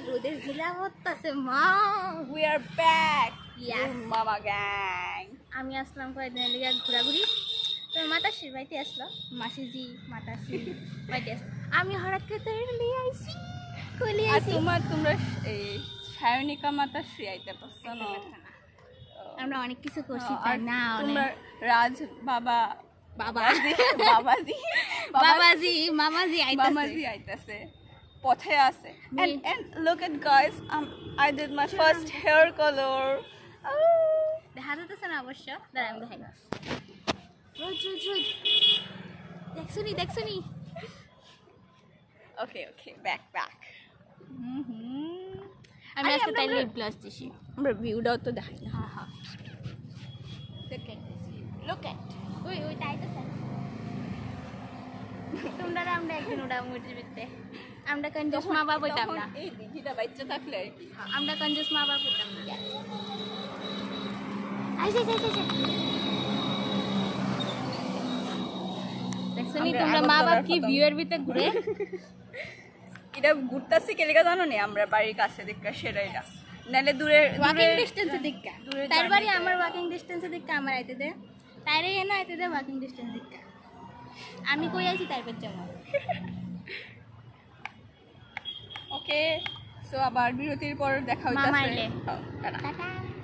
রোদের জিলা হচ্ছে মা উই আর ব্যাক Yes. মামা গ্যাং। আমি আসলাম কয়েকদিনের লিগে ঘোরাঘুরি তো মাতাশ্রীর বাড়িতে আসলো মাসিজি মাতাশ্রী বাড়িতে আসলো আমি হঠাৎ করে তো লিয়ে আইছি কলি আর আইছি তোমরা এই সায়নিকা মাতাশ্রী আইতে পারছো না? আমরা অনেক কিছু করছি আর তাই না তোমরা রাজ বাবা বাবাজি বাবাজি বাবাজি মামাজি আইতাছে মামাজি আইতাছে পথে আছে and look at guys I did my first hair color দেখা যেতেছে না অবশ্য দাঁড়া আমি দেখাই রোজ রোজ রোজ দেখছুনি okay back আমি আজকে তাই লিপ গ্লস দিছি আমরা ভিউটাও তো দেখাই না হ্যাঁ হ্যাঁ look at ওই তাইতেছে তোমরা আমরা একদিন ওটা মুটির ভিতরে আমরা কঞ্জুস মা বাবা হইতাম না এই দিদিটা বাচ্চা থাকলে আর কি আমরা কঞ্জুস মা বাবা হইতাম না আইসে দেখছনি তোমরা মা বাবা কি ভিউয়ের ভিতরে ঘুরে এটা ঘুরতাছি কে লেগে জানো নি আমরা বাড়ির কাছে দেখা সেরাইরা নালে দূরে ওয়াকিং ডিস্টেন্সে দিকা দূরে তার বাড়ি আমার ওয়াকিং ডিস্টেন্সে দিকা আমার আইতে দে তাইরে এনে আইতে দে ওয়াকিং ডিস্টেন্স দিকা আমি কই আইছি তাই পেছ যাবো ওকে সো আবার বিরতির পর দেখা মামা হইতাছে আইলে। Tata tata